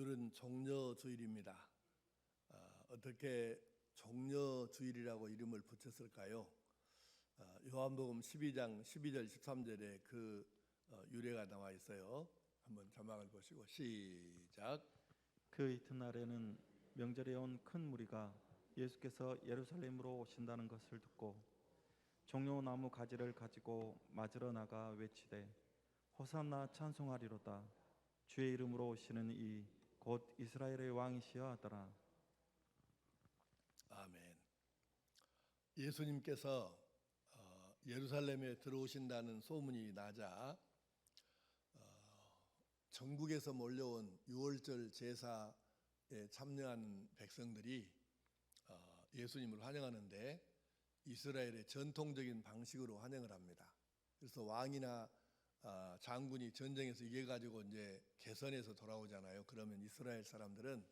오늘은 종려주일입니다. 어떻게 종려주일이라고 이름을 붙였을까요? 요한복음 12장 12절 13절에 그 유래가 나와 있어요. 한번 자막을 보시고 시작. 그 이튿날에는 명절에 온 큰 무리가 예수께서 예루살렘으로 오신다는 것을 듣고 종려나무 가지를 가지고 맞으러 나가 외치되 호산나 찬송하리로다. 주의 이름으로 오시는 이 곧 이스라엘의 왕이시여 하더라. 아멘. 예수님께서 예루살렘에 들어오신다는 소문이 나자 전국에서 몰려온 유월절 제사에 참여하는 백성들이 예수님을 환영하는데 이스라엘의 전통적인 방식으로 환영을 합니다. 그래서 왕이나 장군이 전쟁에서 이겨가지고 이제 개선해서 돌아오잖아요. 그러면 이스라엘 사람들은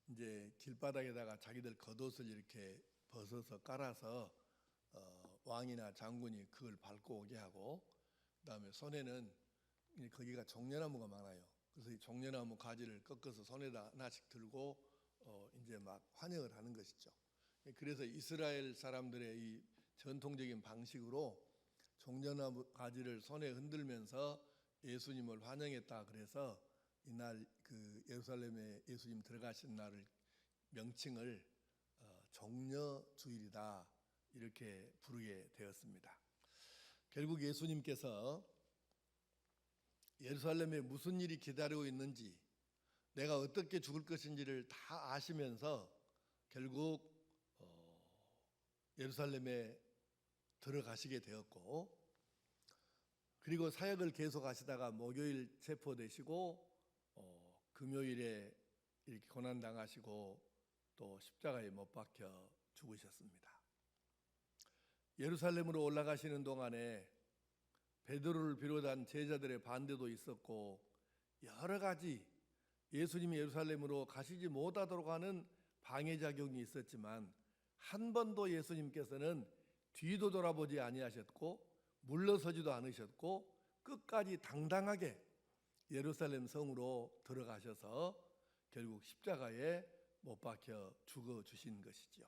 이제 길바닥에다가 자기들 겉옷을 이렇게 벗어서 깔아서 왕이나 장군이 그걸 밟고 오게 하고, 그다음에 손에는 거기가 종려나무가 많아요. 그래서 이 종려나무 가지를 꺾어서 손에다 하나씩 들고 이제 막 환영을 하는 것이죠. 그래서 이스라엘 사람들의 이 전통적인 방식으로 종려나무 가지를 손에 흔들면서 예수님을 환영했다. 그래서 이날 그 예루살렘에 예수님 들어가신 날을 명칭을 종려주일이다 이렇게 부르게 되었습니다. 결국 예수님께서 예루살렘에 무슨 일이 기다리고 있는지, 내가 어떻게 죽을 것인지를 다 아시면서 결국 예루살렘에 들어가시게 되었고, 그리고 사역을 계속 하시다가 목요일 체포되시고 금요일에 이렇게 고난당하시고 또 십자가에 못 박혀 죽으셨습니다. 예루살렘으로 올라가시는 동안에 베드로를 비롯한 제자들의 반대도 있었고 여러 가지 예수님이 예루살렘으로 가시지 못하도록 하는 방해작용이 있었지만 한 번도 예수님께서는 뒤도 돌아보지 아니하셨고 물러서지도 않으셨고 끝까지 당당하게 예루살렘 성으로 들어가셔서 결국 십자가에 못 박혀 죽어주신 것이죠.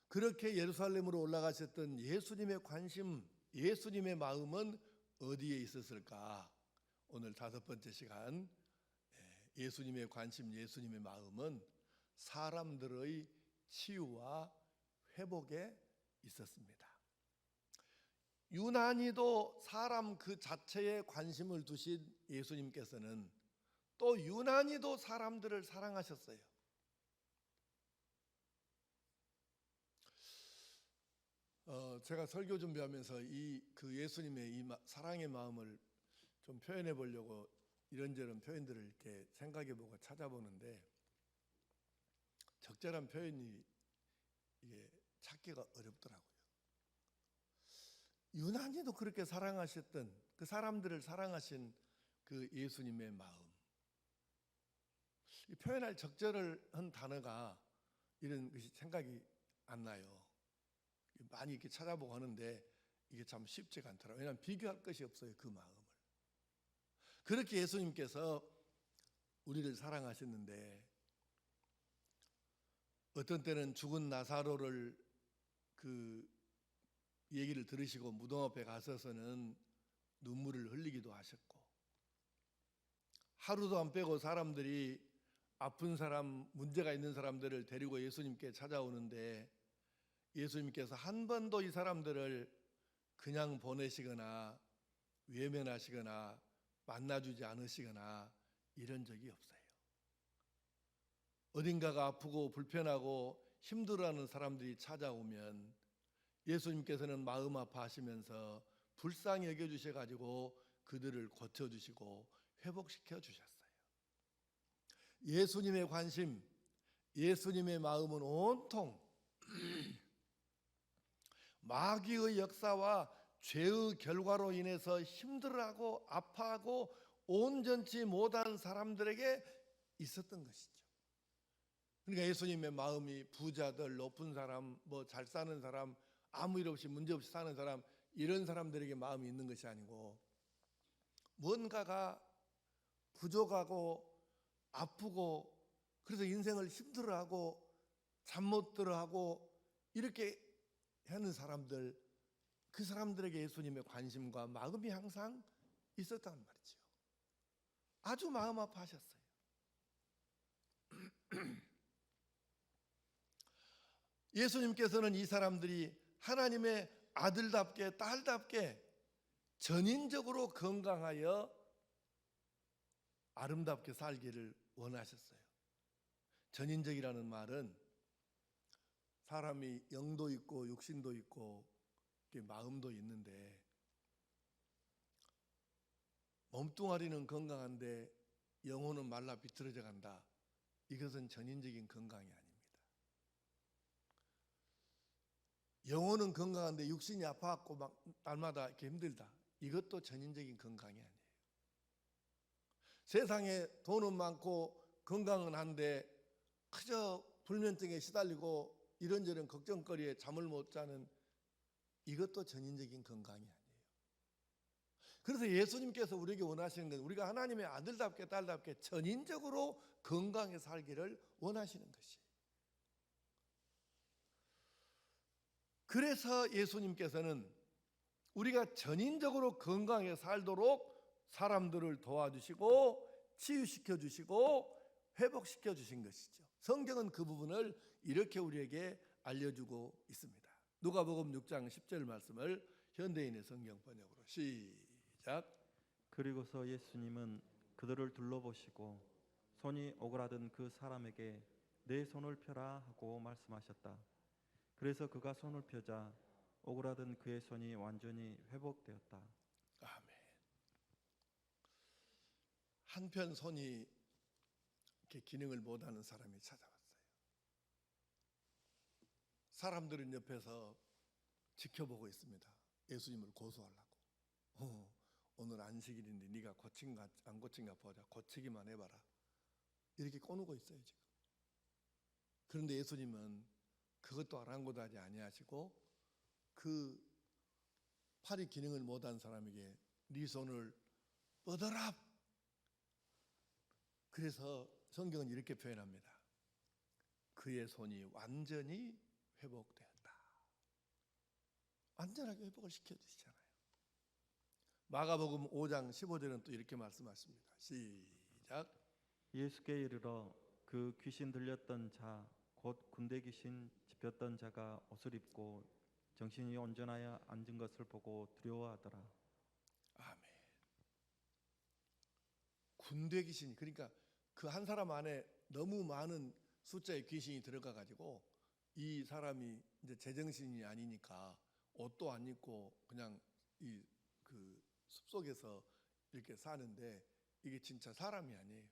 그렇게 예루살렘으로 올라가셨던 예수님의 관심, 예수님의 마음은 어디에 있었을까? 오늘 5번째 시간 예수님의 관심, 예수님의 마음은 사람들의 치유와 회복에 있었습니다. 유난히도 사람 그 자체에 관심을 두신 예수님께서는 또 유난히도 사람들을 사랑하셨어요. 제가 설교 준비하면서 그 예수님의 이 사랑의 마음을 좀 표현해 보려고 이런저런 표현들을 이렇게 생각해 보고 찾아보는데 적절한 표현이 이게 찾기가 어렵더라고요. 유난히도 그렇게 사랑하셨던 그 사람들을 사랑하신 그 예수님의 마음, 표현할 적절한 단어가 이런 것이 생각이 안 나요. 많이 이렇게 찾아보고 하는데 이게 참 쉽지가 않더라고요. 왜냐하면 비교할 것이 없어요. 그 마음을. 그렇게 예수님께서 우리를 사랑하셨는데 어떤 때는 죽은 나사로를 그 얘기를 들으시고 무덤 앞에 가서서는 눈물을 흘리기도 하셨고, 하루도 안 빼고 사람들이 아픈 사람, 문제가 있는 사람들을 데리고 예수님께 찾아오는데 예수님께서 한 번도 이 사람들을 그냥 보내시거나 외면하시거나 만나주지 않으시거나 이런 적이 없어요. 어딘가가 아프고 불편하고 힘들어하는 사람들이 찾아오면 예수님께서는 마음 아파하시면서 불쌍히 여겨주셔가지고 그들을 고쳐주시고 회복시켜 주셨어요. 예수님의 관심, 예수님의 마음은 온통 마귀의 역사와 죄의 결과로 인해서 힘들어하고 아파하고 온전치 못한 사람들에게 있었던 것이죠. 그러니까 예수님의 마음이 부자들, 높은 사람, 잘 사는 사람, 아무 일 없이 문제 없이 사는 사람, 이런 사람들에게 마음이 있는 것이 아니고 뭔가가 부족하고 아프고 그래서 인생을 힘들어하고 잠 못 들어하고 이렇게 하는 사람들, 그 사람들에게 예수님의 관심과 마음이 항상 있었다는 말이죠. 아주 마음 아파하셨어요. 예수님께서는 이 사람들이 하나님의 아들답게 딸답게 전인적으로 건강하여 아름답게 살기를 원하셨어요. 전인적이라는 말은 사람이 영도 있고 육신도 있고 마음도 있는데 몸뚱아리는 건강한데 영혼은 말라 비틀어져 간다. 이것은 전인적인 건강이 아닙니다. 영혼은 건강한데 육신이 아파갖고 막 날마다 이렇게 힘들다. 이것도 전인적인 건강이 아니에요. 세상에 돈은 많고 건강은 한데 그저 불면증에 시달리고 이런저런 걱정거리에 잠을 못 자는 이것도 전인적인 건강이 아니에요. 그래서 예수님께서 우리에게 원하시는 건 우리가 하나님의 아들답게 딸답게 전인적으로 건강에 살기를 원하시는 것이에요. 그래서 예수님께서는 우리가 전인적으로 건강에 살도록 사람들을 도와주시고 치유시켜 주시고 회복시켜 주신 것이죠. 성경은 그 부분을 이렇게 우리에게 알려주고 있습니다. 누가복음 6장 10절 말씀을 현대인의 성경 번역으로 시작. 그리고서 예수님은 그들을 둘러보시고 손이 오그라든 그 사람에게 내 손을 펴라 하고 말씀하셨다. 그래서 그가 손을 펴자 오그라든 그의 손이 완전히 회복되었다. 아멘. 한편 손이 이렇게 기능을 못하는 사람이 찾아왔어요. 사람들은 옆에서 지켜보고 있습니다. 예수님을 고소하려고. 오늘 안식일인데 네가 고친가 안 고친가 보자. 고치기만 해봐라. 이렇게 꺼놓고 있어요 지금. 그런데 예수님은 그것도 아랑곳하지 아니하시고 그 팔이 기능을 못한 사람에게 네 손을 뻗어라. 그래서 성경은 이렇게 표현합니다. 그의 손이 완전히 회복되었다. 완전하게 회복을 시켜주시잖아요. 마가복음 5장 15절은 또 이렇게 말씀하십니다. 시작. 예수께 이르러 그 귀신 들렸던 자 곧 군대 귀신 집혔던 자가 옷을 입고 정신이 온전하여 앉은 것을 보고 두려워하더라. 아멘. 군대 귀신이 그러니까 그 한 사람 안에 너무 많은 숫자의 귀신이 들어가 가지고 이 사람이 이제 제정신이 아니니까 옷도 안 입고 그냥 이 그 숲속에서 이렇게 사는데 이게 진짜 사람이 아니에요.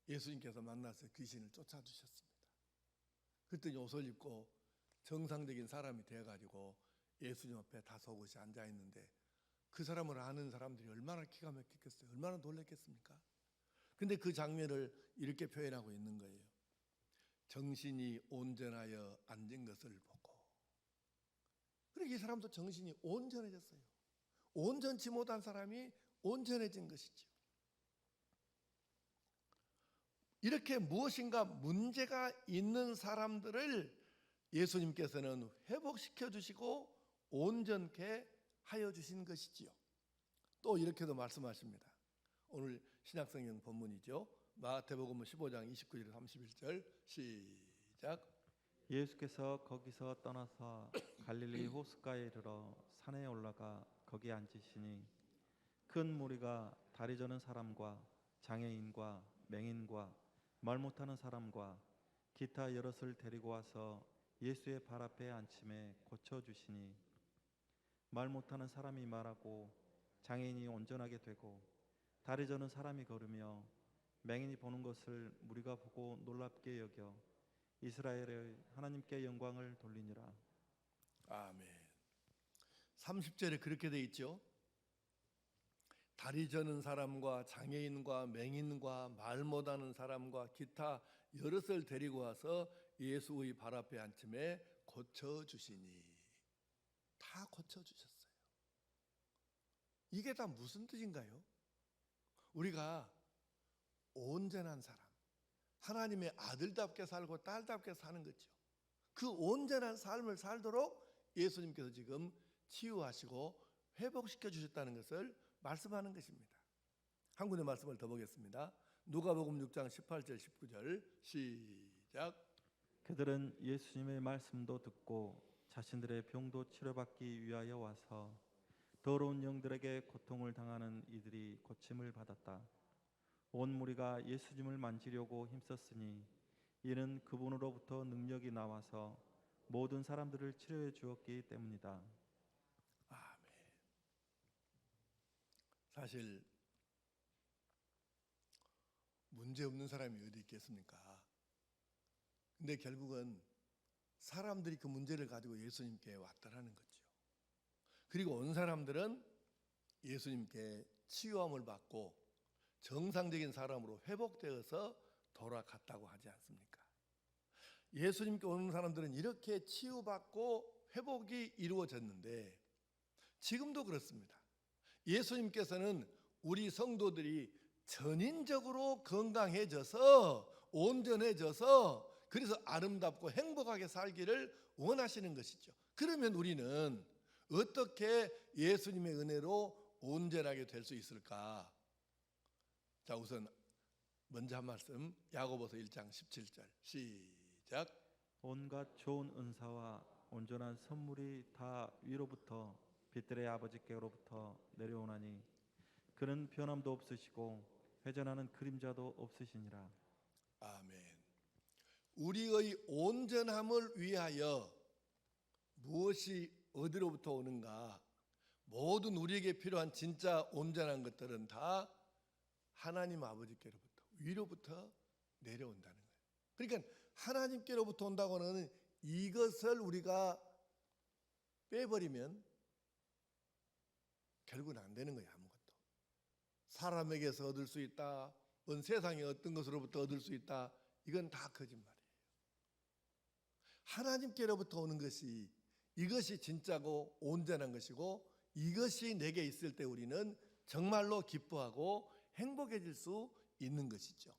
예수님께서 만나서 귀신을 쫓아주셨습니다. 그랬더니 옷을 입고 정상적인 사람이 되어가지고 예수님 앞에 다소곳이 앉아 있는데 그 사람을 아는 사람들이 얼마나 기가 막혔겠어요. 얼마나 놀랐겠습니까? 근데 그 장면을 이렇게 표현하고 있는 거예요. 정신이 온전하여 앉은 것을 보고. 그러니까 이 사람도 정신이 온전해졌어요. 온전치 못한 사람이 온전해진 것이죠. 이렇게 무엇인가 문제가 있는 사람들을 예수님께서는 회복시켜 주시고 온전케 하여 주신 것이지요. 또 이렇게도 말씀하십니다. 오늘 신약성경 본문이죠. 마태복음 15장 29절 31절 시작. 예수께서 거기서 떠나서 갈릴리 호숫가에 이르러 산에 올라가 거기 앉으시니 큰 무리가 다리 저는 사람과 장애인과 맹인과 말 못하는 사람과 기타 여럿을 데리고 와서 예수의 발 앞에 앉힘에 고쳐주시니 말 못하는 사람이 말하고 장애인이 온전하게 되고 다리 저는 사람이 걸으며 맹인이 보는 것을 무리가 보고 놀랍게 여겨 이스라엘의 하나님께 영광을 돌리니라. 아멘. 30절에 그렇게 돼 있죠. 다리 저는 사람과 장애인과 맹인과 말 못하는 사람과 기타 여럿을 데리고 와서 예수의 발 앞에 앉힘에 고쳐주시니. 다 고쳐주셨어요. 이게 다 무슨 뜻인가요? 우리가 온전한 사람, 하나님의 아들답게 살고 딸답게 사는 거죠. 그 온전한 삶을 살도록 예수님께서 지금 치유하시고 회복시켜 주셨다는 것을 말씀하는 것입니다. 한 군데 말씀을 더 보겠습니다. 누가복음 6장 18절 19절 시작. 그들은 예수님의 말씀도 듣고 자신들의 병도 치료받기 위하여 와서 더러운 영들에게 고통을 당하는 이들이 고침을 받았다. 온 무리가 예수님을 만지려고 힘썼으니 이는 그분으로부터 능력이 나와서 모든 사람들을 치료해 주었기 때문이다. 아멘. 사실 문제 없는 사람이 어디 있겠습니까? 근데 결국은 사람들이 그 문제를 가지고 예수님께 왔다라는 거죠. 그리고 온 사람들은 예수님께 치유함을 받고 정상적인 사람으로 회복되어서 돌아갔다고 하지 않습니까? 예수님께 오는 사람들은 이렇게 치유받고 회복이 이루어졌는데 지금도 그렇습니다. 예수님께서는 우리 성도들이 전인적으로 건강해져서 온전해져서 그래서 아름답고 행복하게 살기를 원하시는 것이죠. 그러면 우리는 어떻게 예수님의 은혜로 온전하게 될 수 있을까? 자, 우선 먼저 한 말씀, 야고보서 1장 17절 시작. 온갖 좋은 은사와 온전한 선물이 다 위로부터 빛들의 아버지께로부터 내려오나니 그는 변함도 없으시고 회전하는 그림자도 없으시니라. 아멘. 우리의 온전함을 위하여 무엇이 어디로부터 오는가? 모든 우리에게 필요한 진짜 온전한 것들은 다 하나님 아버지께로부터 위로부터 내려온다는 거예요. 그러니까 하나님께로부터 온다고는 이것을 우리가 빼버리면 결국은 안 되는 거예요. 아무것도. 사람에게서 얻을 수 있다, 세상의 어떤 것으로부터 얻을 수 있다, 이건 다 거짓말이에요. 하나님께로부터 오는 것이, 이것이 진짜고 온전한 것이고 이것이 내게 있을 때 우리는 정말로 기뻐하고 행복해질 수 있는 것이죠.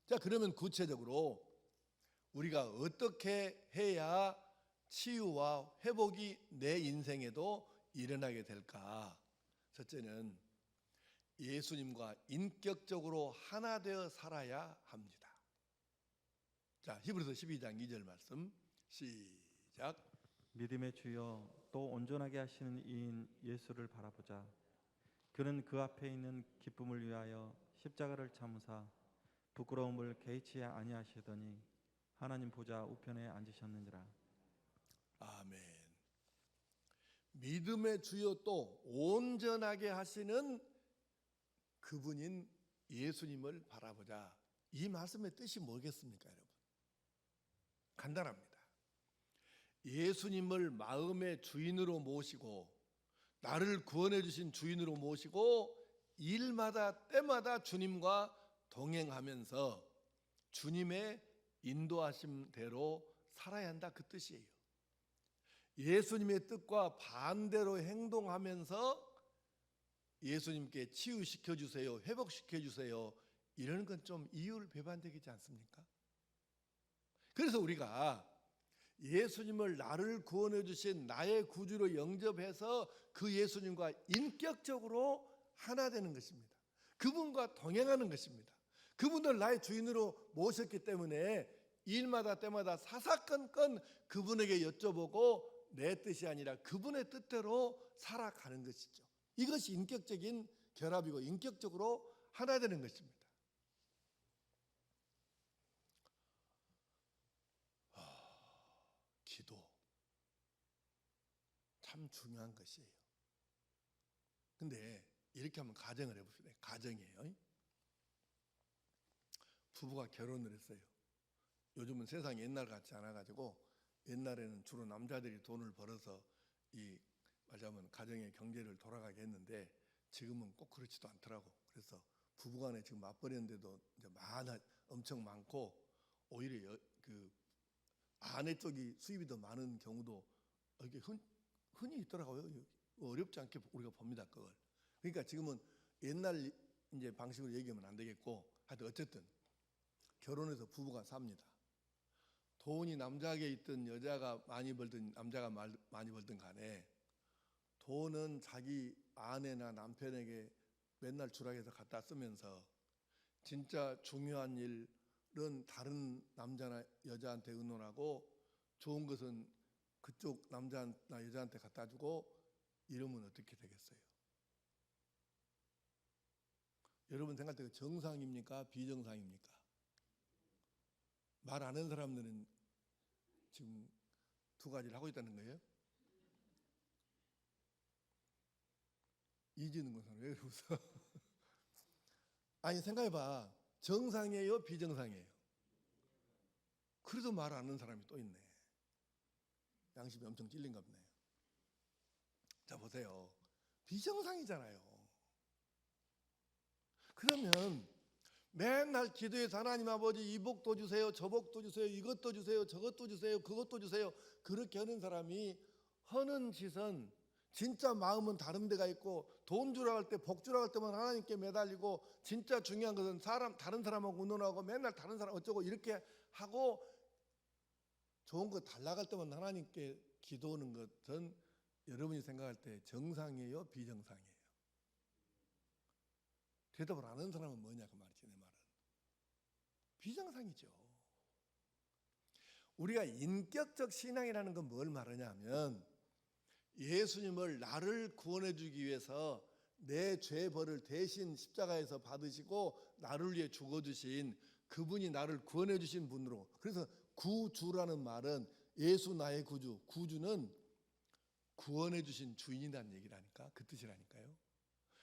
자, 그러면 구체적으로 우리가 어떻게 해야 치유와 회복이 내 인생에도 일어나게 될까? 첫째는 예수님과 인격적으로 하나 되어 살아야 합니다. 자, 히브리서 12장 2절 말씀 시작. 믿음의 주여 또 온전하게 하시는 이인 예수를 바라보자. 그는 그 앞에 있는 기쁨을 위하여 십자가를 참으사 부끄러움을 개의치 아니하시더니 하나님 보좌 우편에 앉으셨느니라. 아멘. 믿음의 주여 또 온전하게 하시는 그분인 예수님을 바라보자. 이 말씀의 뜻이 뭐겠습니까, 여러분? 간단합니다. 예수님을 마음의 주인으로 모시고 나를 구원해 주신 주인으로 모시고 일마다 때마다 주님과 동행하면서 주님의 인도하심대로 살아야 한다, 그 뜻이에요. 예수님의 뜻과 반대로 행동하면서 예수님께 치유시켜 주세요, 회복시켜 주세요, 이런 건 좀 이율배반적이지 않습니까? 그래서 우리가 예수님을 나를 구원해 주신 나의 구주로 영접해서 그 예수님과 인격적으로 하나 되는 것입니다. 그분과 동행하는 것입니다. 그분을 나의 주인으로 모셨기 때문에 일마다 때마다 사사건건 그분에게 여쭤보고 내 뜻이 아니라 그분의 뜻대로 살아가는 것이죠. 이것이 인격적인 결합이고 인격적으로 하나 되는 것입니다. 기도 참 중요한 것이에요. 근데 이렇게 한번 가정을 해봅시다. 가정이에요. 부부가 결혼을 했어요. 요즘은 세상이 옛날 같지 않아가지고 옛날에는 주로 남자들이 돈을 벌어서 말하자면 가정의 경제를 돌아가게 했는데 지금은 꼭 그렇지도 않더라고. 그래서 부부간에 지금 맞벌이인데도 이제 엄청 많고 오히려 그 아내 쪽이 수입이 더 많은 경우도 이게 흔히 있더라고요. 어렵지 않게 우리가 봅니다, 그걸. 그러니까 지금은 옛날 이제 방식으로 얘기하면 안 되겠고, 하여튼 어쨌든 결혼해서 부부가 삽니다. 돈이 남자에게 있든 여자가 많이 벌든 남자가 많이 벌든 간에 돈은 자기 아내나 남편에게 맨날 주락해서 갖다 쓰면서 진짜 중요한 일은 다른 남자나 여자한테 의논하고 좋은 것은 그쪽 남자나 여자한테 갖다 주고 이러면 어떻게 되겠어요? 여러분 생각할 때 정상입니까? 비정상입니까? 말 안 하는 사람들은 지금 두 가지를 하고 있다는 거예요. 이지는 것은 왜 웃어? 아니 생각해봐. 정상이에요? 비정상이에요? 그래도 말 안 하는 사람이 또 있네. 양심이 엄청 찔린가 보네. 자 보세요. 비정상이잖아요. 그러면 맨날 기도해서 하나님 아버지 이 복도 주세요, 저 복도 주세요, 이것도 주세요, 저것도 주세요, 그것도 주세요. 그렇게 하는 사람이 하는 짓은 진짜 마음은 다른 데가 있고 돈 주라 할 때 복 주라 할 때만 하나님께 매달리고 진짜 중요한 것은 다른 사람하고 의논하고 맨날 다른 사람 어쩌고 이렇게 하고 좋은 거 달라고 할 때만 하나님께 기도하는 것은 여러분이 생각할 때 정상이에요? 비정상이에요? 대답을 안 하는 사람은 뭐냐 그 말이지. 내 말은 비정상이죠. 우리가 인격적 신앙이라는 건 뭘 말하냐면 예수님을 나를 구원해 주기 위해서 내 죄 벌을 대신 십자가에서 받으시고 나를 위해 죽어주신 그분이 나를 구원해 주신 분으로, 그래서 구주라는 말은 예수 나의 구주, 구주는 구원해 주신 주인이라는 얘기라니까, 그 뜻이라니까요.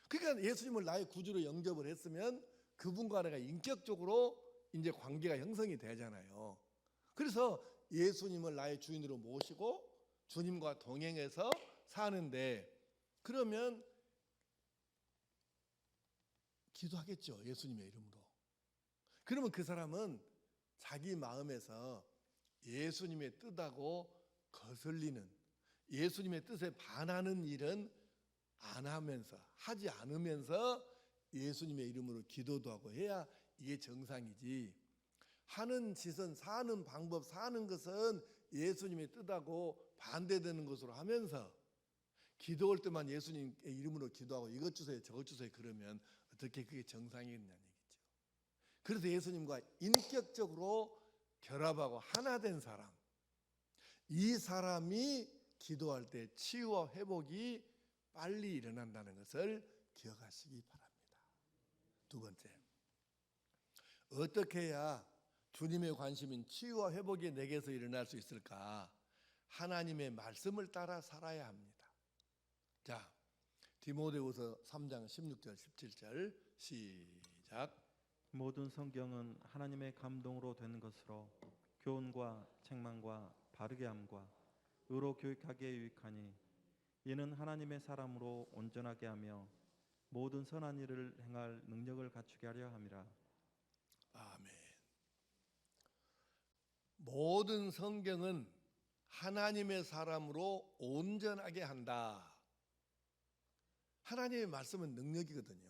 그러니까 예수님을 나의 구주로 영접을 했으면 그분과 내가 인격적으로 이제 관계가 형성이 되잖아요. 그래서 예수님을 나의 주인으로 모시고 주님과 동행해서 사는데, 그러면 기도하겠죠. 예수님의 이름으로. 그러면 그 사람은 자기 마음에서 예수님의 뜻하고 거슬리는, 예수님의 뜻에 반하는 일은 안 하면서, 하지 않으면서 예수님의 이름으로 기도도 하고 해야 이게 정상이지, 하는 짓은, 사는 방법, 사는 것은 예수님의 뜻하고 반대되는 것으로 하면서 기도할 때만 예수님의 이름으로 기도하고 이것 주세요 저것 주세요 그러면 어떻게 그게 정상이겠냐는 얘기죠. 그래서 예수님과 인격적으로 결합하고 하나 된 사람, 이 사람이 기도할 때 치유와 회복이 빨리 일어난다는 것을 기억하시기 바랍니다. 두 번째, 어떻게 해야 주님의 관심인 치유와 회복이 내게서 일어날 수 있을까? 하나님의 말씀을 따라 살아야 합니다. 자, 디모데후서 3장 16절 17절 시작. 모든 성경은 하나님의 감동으로 된 것으로 교훈과 책망과 바르게 함과 의로 교육하기에 유익하니 이는 하나님의 사람으로 온전하게 하며 모든 선한 일을 행할 능력을 갖추게 하려 함이라. 아멘. 모든 성경은 하나님의 사람으로 온전하게 한다. 하나님의 말씀은 능력이거든요.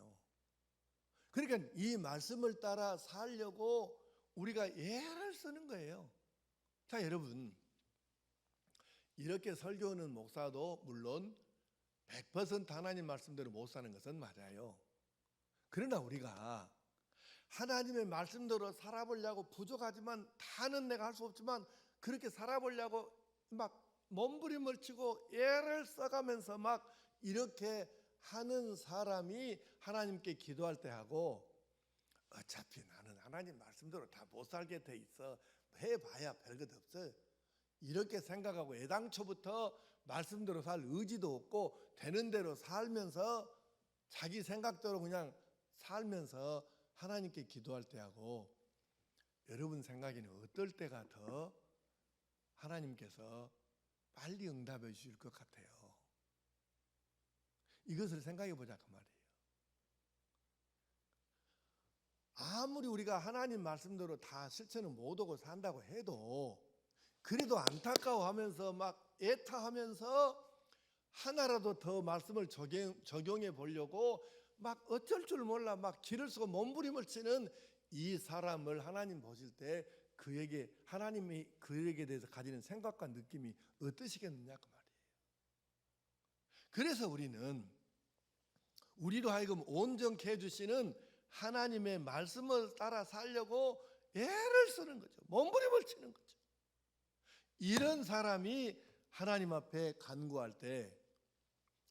그러니까 이 말씀을 따라 살려고 우리가 애를 쓰는 거예요. 자, 여러분, 이렇게 설교하는 목사도 물론 100% 하나님 말씀대로 못 사는 것은 맞아요. 그러나 우리가 하나님의 말씀대로 살아보려고, 부족하지만 다는 내가 할 수 없지만 그렇게 살아보려고 막 몸부림을 치고 애를 써가면서 막 이렇게 하는 사람이 하나님께 기도할 때 하고, 어차피 나는 하나님 말씀대로 다 못 살게 돼 있어, 해봐야 별것 없어, 이렇게 생각하고 애당초부터 말씀대로 살 의지도 없고 되는 대로 살면서 자기 생각대로 그냥 살면서 하나님께 기도할 때하고, 여러분 생각에는 어떨 때가 더 하나님께서 빨리 응답해 주실 것 같아요? 이것을 생각해 보자 그 말이에요. 아무리 우리가 하나님 말씀대로 다 실천을 못하고 산다고 해도 그래도 안타까워하면서 막 애타하면서 하나라도 더 말씀을 적용해 보려고 막 어쩔 줄 몰라 막 길을 쓰고 몸부림을 치는 이 사람을 하나님 보실 때 그에게 하나님이 그에게 대해서 가지는 생각과 느낌이 어떠시겠느냐 그 말이에요. 그래서 우리로 하여금 온전케 해주시는 하나님의 말씀을 따라 살려고 애를 쓰는 거죠. 몸부림을 치는 거죠. 이런 사람이 하나님 앞에 간구할 때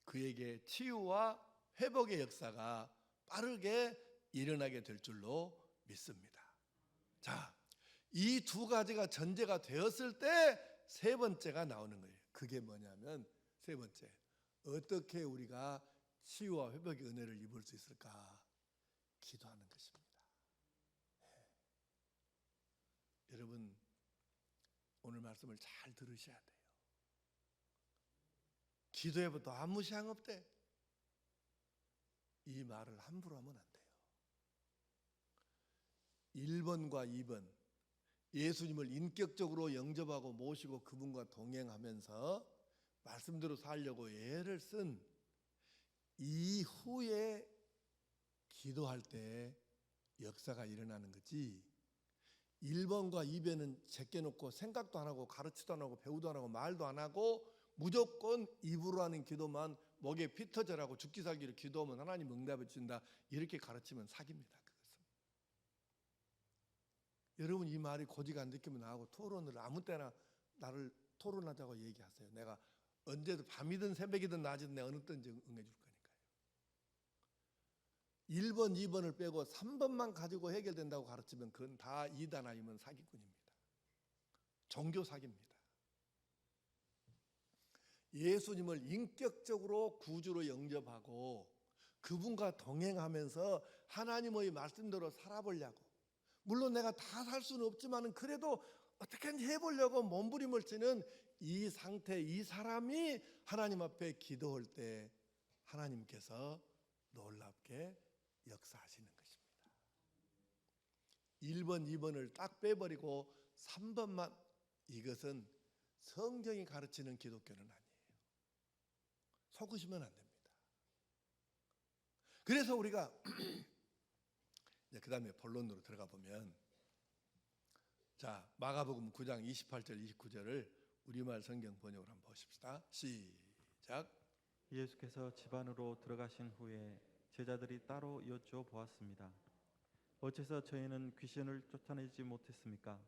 그에게 치유와 회복의 역사가 빠르게 일어나게 될 줄로 믿습니다. 자, 이 두 가지가 전제가 되었을 때 세 번째가 나오는 거예요. 그게 뭐냐면 세 번째, 어떻게 우리가 치유와 회복의 은혜를 입을 수 있을까? 기도하는 것입니다. 여러분, 오늘 말씀을 잘 들으셔야 돼요. 기도해봐도 아무 시향 없대. 이 말을 함부로 하면 안 돼요. 1번과 2번, 예수님을 인격적으로 영접하고 모시고 그분과 동행하면서 말씀대로 살려고 애를 쓴 이후에 기도할 때 역사가 일어나는 거지, 1번과 2번은 제껴놓고 생각도 안 하고 가르치도 안 하고 배우도 안 하고 말도 안 하고 무조건 입으로 하는 기도만 목에 피 터져라고 죽기 살기로 기도하면 하나님 응답해 주신다, 이렇게 가르치면 사기입니다. 그것은. 여러분, 이 말이 고지가 안 느끼면 나하고 토론을 아무 때나 나를 토론하자고 얘기하세요. 내가 언제든 밤이든 새벽이든 낮이든 내가 어느 때든지 응해줄 거니까요. 1번, 2번을 빼고 3번만 가지고 해결된다고 가르치면 그건 다 이단 아니면 사기꾼입니다. 종교 사기입니다. 예수님을 인격적으로 구주로 영접하고 그분과 동행하면서 하나님의 말씀대로 살아보려고, 물론 내가 다 살 수는 없지만 그래도 어떻게든지 해보려고 몸부림을 치는 이 상태, 이 사람이 하나님 앞에 기도할 때 하나님께서 놀랍게 역사하시는 것입니다. 1번, 2번을 딱 빼버리고 3번만, 이것은 성경이 가르치는 기독교는 아니에요. 속으시면 안 됩니다. 그래서 우리가 그 다음에 본론으로 들어가 보면, 자, 마가복음 9장 28절 29절을 우리말 성경 번역으로 한번 보십시다. 시작. 예수께서 집 안으로 들어가신 후에 제자들이 따로 여쭈어 보았습니다. 어째서 저희는 귀신을 쫓아내지 못했습니까?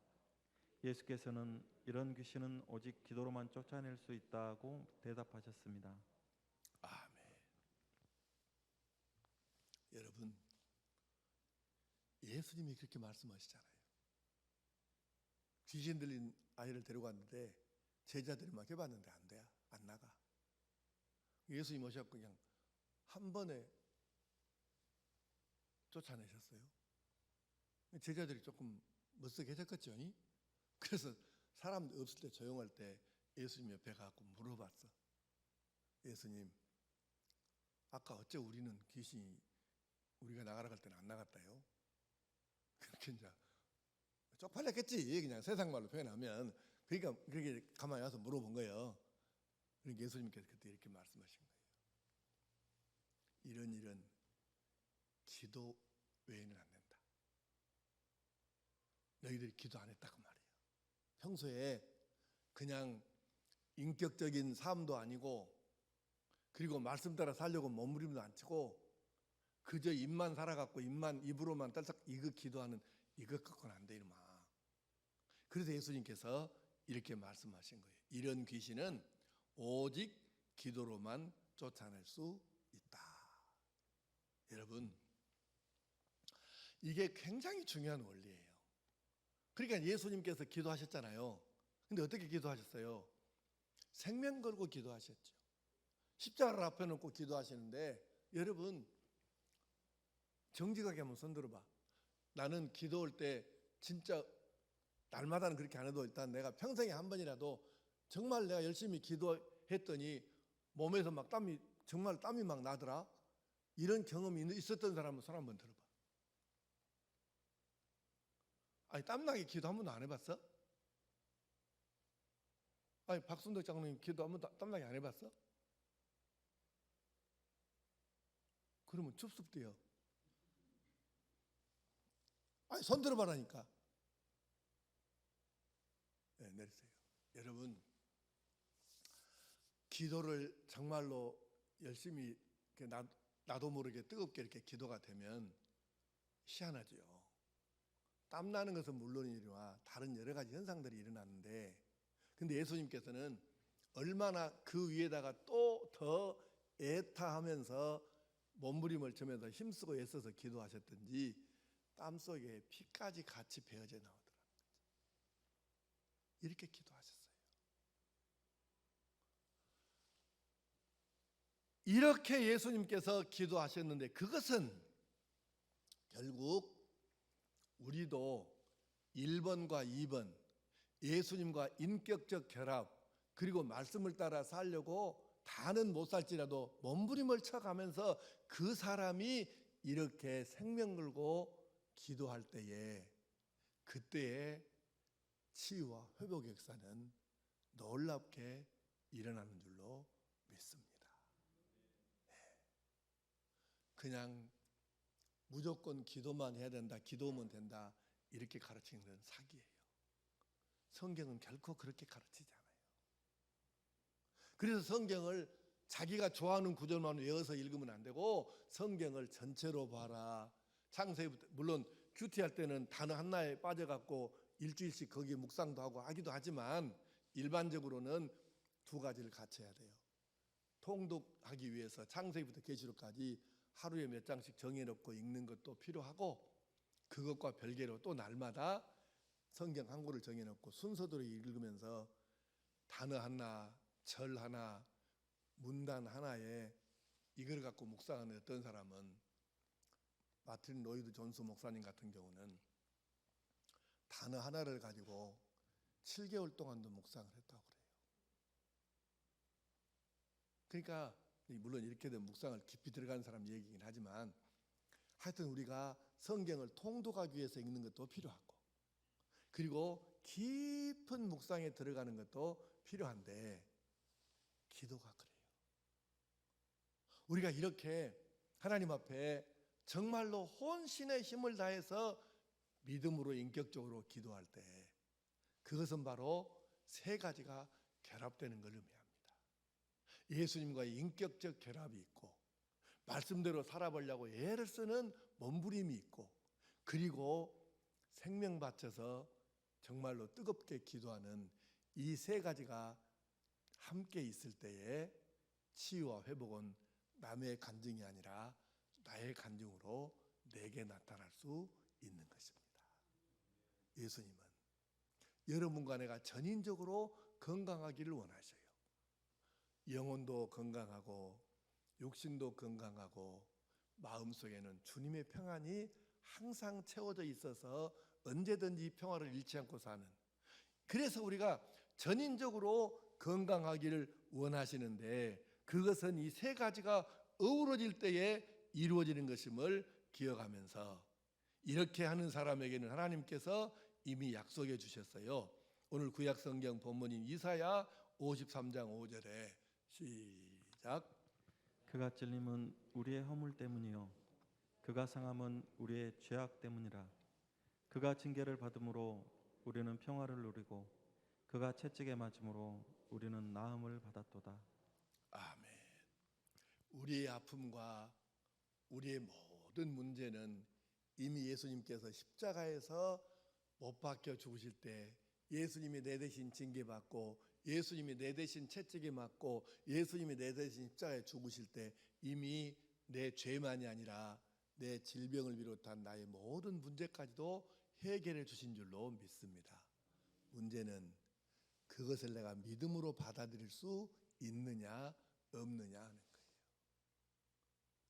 예수께서는 이런 귀신은 오직 기도로만 쫓아낼 수 있다고 대답하셨습니다. 아멘. 여러분, 예수님이 그렇게 말씀하시잖아요. 귀신 들린 아이를 데려갔는데 제자들이 막 해봤는데 안 돼, 안 나가. 예수님 오셔서 그냥 한 번에 쫓아내셨어요. 제자들이 조금 멋쩍해졌겠죠. 그래서 사람 없을 때, 조용할 때 예수님 옆에 가서 물어봤어. 예수님, 아까 어째 우리는 귀신이 우리가 나가러 갈 때는 안 나갔다요? 그렇게 이제 쪽팔렸겠지, 그냥 세상 말로 표현하면. 그러니까 그렇게 가만히 와서 물어본 거예요. 그러니까 예수님께서 그때 이렇게 말씀하신 거예요. 이런 일은 기도 외에는 안 된다. 너희들이 기도 안 했다 그 말이에요. 평소에 그냥 인격적인 삶도 아니고, 그리고 말씀 따라 살려고 몸부림도 안 치고 그저 입만 살아갖고 입으로만 딸딱 이거 기도하는, 이것 갖고는 안 돼 이놈아. 그래서 예수님께서 이렇게 말씀하신 거예요. 이런 귀신은 오직 기도로만 쫓아낼 수 있다. 여러분, 이게 굉장히 중요한 원리예요. 그러니까 예수님께서 기도하셨잖아요. 근데 어떻게 기도하셨어요? 생명 걸고 기도하셨죠. 십자가를 앞에 놓고 기도하시는데, 여러분 정직하게 한번 손 들어봐. 나는 기도할 때 진짜 날마다는 그렇게 안 해도 일단 내가 평생에 한 번이라도 정말 내가 열심히 기도했더니 몸에서 막 정말 땀이 막 나더라. 이런 경험이 있었던 사람은 손 한번 들어봐. 아니, 땀나게 기도 한 번도 안 해봤어? 아니, 박순덕 장로님 기도 한 번도 땀나게 안 해봤어? 그러면 춥습대요. 아니, 손 들어봐라니까. 네, 내리세요. 여러분, 기도를 정말로 열심히 나도 모르게 뜨겁게 이렇게 기도가 되면 희한하죠. 땀나는 것은 물론이니와 다른 여러 가지 현상들이 일어나는데, 근데 예수님께서는 얼마나 그 위에다가 또 더 애타하면서 몸부림을 치면서 힘쓰고 애써서 기도하셨던지 땀 속에 피까지 같이 배어져 나오더라고요. 이렇게 기도하셨어요. 이렇게 예수님께서 기도하셨는데 그것은 결국 우리도 1번과 2번 예수님과 인격적 결합 그리고 말씀을 따라 살려고 다는 못 살지라도 몸부림을 쳐가면서 그 사람이 이렇게 생명 걸고 기도할 때에 그때의 치유와 회복의 역사는 놀랍게 일어나는 줄로 믿습니다. 그냥 무조건 기도만 해야 된다, 기도하면 된다 이렇게 가르치는 건 사기예요. 성경은 결코 그렇게 가르치지 않아요. 그래서 성경을 자기가 좋아하는 구절만 외워서 읽으면 안 되고 성경을 전체로 봐라. 창세기부터 물론 큐티할 때는 단어 하나에 빠져갖고 일주일씩 거기에 묵상도 하고 하기도 하지만 일반적으로는 두 가지를 같이 해야 돼요. 통독하기 위해서 창세기부터 계시록까지 하루에 몇 장씩 정해놓고 읽는 것도 필요하고 그것과 별개로 또 날마다 성경 한 권을 정해놓고 순서대로 읽으면서 단어 하나, 절 하나, 문단 하나에 이걸 갖고 묵상하는 어떤 사람은 마틴 로이드 존스 목사님 같은 경우는 단어 하나를 가지고 7개월 동안도 묵상을 했다고 그래요. 그러니까 물론 이렇게 된 묵상을 깊이 들어가는 사람 얘기긴 하지만 하여튼 우리가 성경을 통독하기 위해서 읽는 것도 필요하고 그리고 깊은 묵상에 들어가는 것도 필요한데 기도가 그래요. 우리가 이렇게 하나님 앞에 정말로 혼신의 힘을 다해서 믿음으로 인격적으로 기도할 때 그것은 바로 세 가지가 결합되는 걸 의미합니다. 예수님과의 인격적 결합이 있고 말씀대로 살아보려고 애를 쓰는 몸부림이 있고 그리고 생명 바쳐서 정말로 뜨겁게 기도하는 이 세 가지가 함께 있을 때에 치유와 회복은 남의 간증이 아니라 나의 간증으로 내게 나타날 수 있는 것입니다. 예수님은 여러분과 내가 전인적으로 건강하기를 원하셔요. 영혼도 건강하고 육신도 건강하고 마음속에는 주님의 평안이 항상 채워져 있어서 언제든지 평화를 잃지 않고 사는 그래서 우리가 전인적으로 건강하기를 원하시는데 그것은 이 세 가지가 어우러질 때에 이루어지는 것임을 기억하면서 이렇게 하는 사람에게는 하나님께서 이미 약속해 주셨어요. 오늘 구약 성경 본문인 이사야 53장 5절에 시작. 그가 찔림은 우리의 허물 때문이요 그가 상함은 우리의 죄악 때문이라. 그가 징계를 받음으로 우리는 평화를 누리고 그가 채찍에 맞음으로 우리는 나음을 받았도다. 아멘. 우리의 아픔과 우리의 모든 문제는 이미 예수님께서 십자가에서 못 박혀 죽으실 때 예수님이 내 대신 징계받고 예수님이 내 대신 채찍에 맞고 예수님이 내 대신 십자가에 죽으실 때 이미 내 죄만이 아니라 내 질병을 비롯한 나의 모든 문제까지도 해결해 주신 줄로 믿습니다. 문제는 그것을 내가 믿음으로 받아들일 수 있느냐 없느냐 하는 거예요.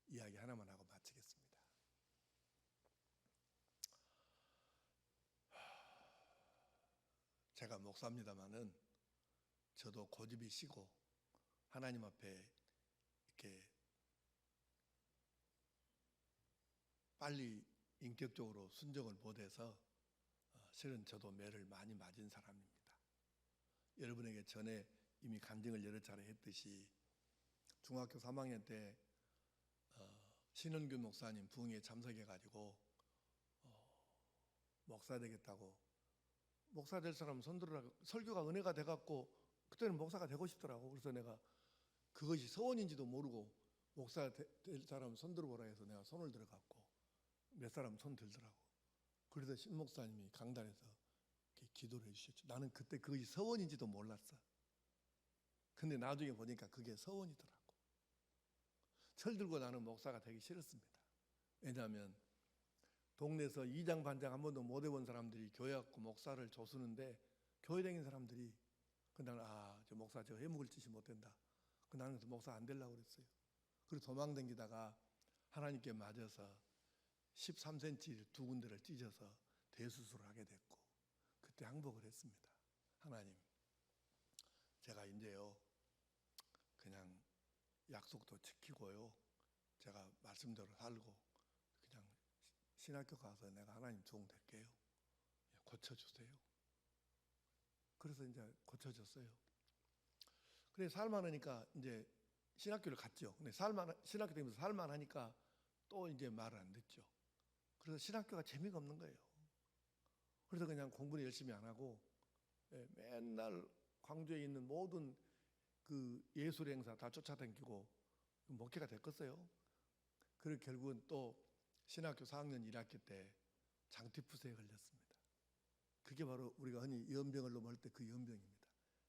이야기 하나만 하고 마치겠습니다. 제가 목사입니다마는 저도 고집이 시고 하나님 앞에 이렇게 빨리 인격적으로 순종을 못해서 실은 저도 매를 많이 맞은 사람입니다. 여러분에게 전에 이미 간증을 여러 차례 했듯이 중학교 3학년 때 신원균 목사님 부흥회에 참석해가지고 목사 되겠다고, 목사 될 사람 손들으라고, 설교가 은혜가 돼갖고 그때는 목사가 되고 싶더라고. 그래서 내가 그것이 서원인지도 모르고 목사 될 사람 손 들어보라 해서 내가 손을 들어갖고 몇 사람 손 들더라고. 그래서 신 목사님이 강단에서 이렇게 기도를 해주셨죠. 나는 그때 그것이 서원인지도 몰랐어. 근데 나중에 보니까 그게 서원이더라고. 철 들고 나는 목사가 되기 싫었습니다. 왜냐하면 동네에서 이장 반장 한 번도 못 해본 사람들이 교회 갖고 목사를 조수는데, 교회 다닌 사람들이 나는 저 목사 저 해먹을 짓이 못 된다. 나는 그래서 목사 안 되려고 그랬어요. 그리고 도망다니다가 하나님께 맞아서 13cm 두 군데를 찢어서 대수술을 하게 됐고, 그때 항복을 했습니다. 하나님, 제가 이제요 그냥 약속도 지키고요, 제가 말씀대로 살고 그냥 신학교 가서 내가 하나님 종 될게요. 고쳐주세요. 그래서 이제 고쳐졌어요. 그래 살만하니까 이제 신학교를 갔죠. 근데 신학교 다니면서 살만하니까 또 이제 말을 안 듣죠. 그래서 신학교가 재미가 없는 거예요. 그래서 그냥 공부를 열심히 안 하고 맨날 광주에 있는 모든 그 예술 행사 다 쫓아다니고 목회가 됐겠어요. 그리고 결국은 또 신학교 4학년 1학기 때 장티푸스에 걸렸습니다. 그게 바로 우리가 흔히 연병을 넘을 때 그 연병입니다.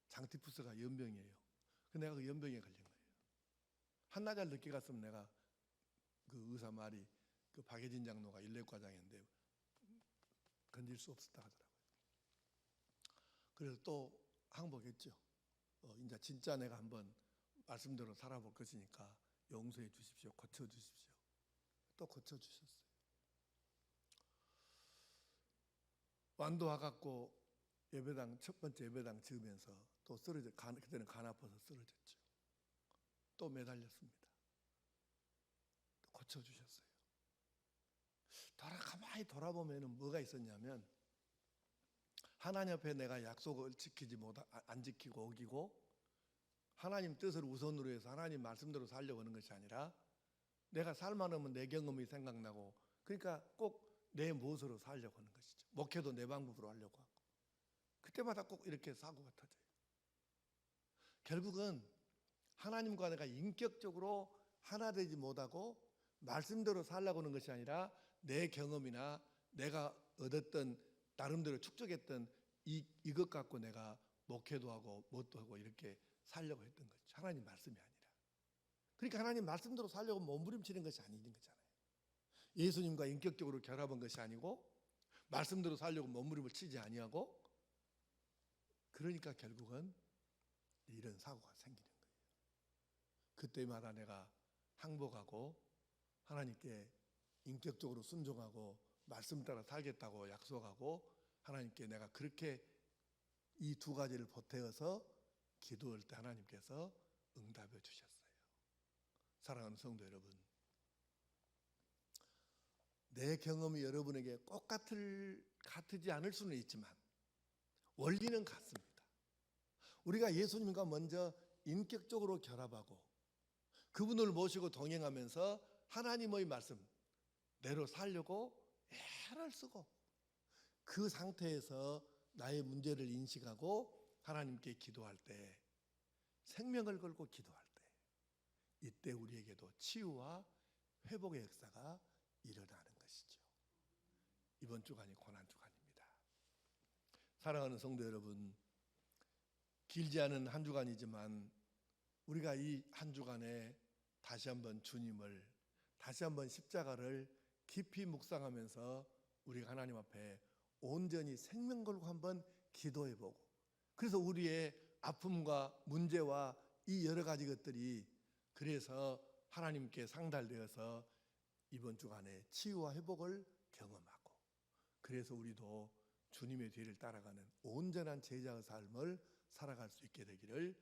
장티푸스가 연병이에요. 내가 그 연병에 걸린 거예요. 한나절 늦게 갔으면 내가 그 의사 말이 그 박예진 장로가 일례과장인데 건질 수 없었다 하더라고요. 그래서 또 항복했죠. 이제 진짜 내가 한번 말씀대로 살아볼 것이니까 용서해 주십시오. 고쳐 주십시오. 또 고쳐 주셨어요. 완도와 갖고 예배당 첫 번째 예배당 지으면서 또 그때는 간 아파서 쓰러졌죠. 또 매달렸습니다. 또 고쳐 주셨어요. 가만히 돌아보면 뭐가 있었냐면, 하나님 앞에 내가 약속을 안 지키고 어기고 하나님 뜻을 우선으로 해서 하나님 말씀대로 살려고 하는 것이 아니라, 내가 살만하면 내 경험이 생각나고, 그러니까 꼭 내 무엇으로 살려고 하는 것이죠. 목회도 내 방법으로 하려고 하고, 그때마다 꼭 이렇게 사고가 터져요. 결국은 하나님과 내가 인격적으로 하나 되지 못하고 말씀대로 살려고 하는 것이 아니라, 내 경험이나 내가 얻었던 나름대로 축적했던 이것 갖고 내가 목회도 하고 뭣도 하고 이렇게 살려고 했던 거죠. 하나님 말씀이 아니라. 그러니까 하나님 말씀대로 살려고 몸부림치는 것이 아닌 거잖아요. 예수님과 인격적으로 결합한 것이 아니고 말씀대로 살려고 몸부림을 치지 아니하고, 그러니까 결국은 이런 사고가 생기는 거예요. 그때마다 내가 항복하고 하나님께 인격적으로 순종하고 말씀 따라 살겠다고 약속하고, 하나님께 내가 그렇게 이 두 가지를 보태어서 기도할 때 하나님께서 응답해 주셨어요. 사랑하는 성도 여러분, 내 경험이 여러분에게 꼭 같지 않을 수는 있지만 원리는 같습니다. 우리가 예수님과 먼저 인격적으로 결합하고 그분을 모시고 동행하면서 하나님의 말씀대로 살려고 애를 쓰고, 그 상태에서 나의 문제를 인식하고 하나님께 기도할 때, 생명을 걸고 기도할 때, 이때 우리에게도 치유와 회복의 역사가 일어나는 것이죠. 이번 주간이 고난주간입니다. 사랑하는 성도 여러분, 길지 않은 한 주간이지만 우리가 이 한 주간에 다시 한번 주님을, 다시 한번 십자가를 깊이 묵상하면서 우리가 하나님 앞에 온전히 생명 걸고 한번 기도해보고, 그래서 우리의 아픔과 문제와 이 여러 가지 것들이 그래서 하나님께 상달되어서 이번 주간에 치유와 회복을 경험하고, 그래서 우리도 주님의 뒤를 따라가는 온전한 제자의 삶을 살아갈 수 있게 되기를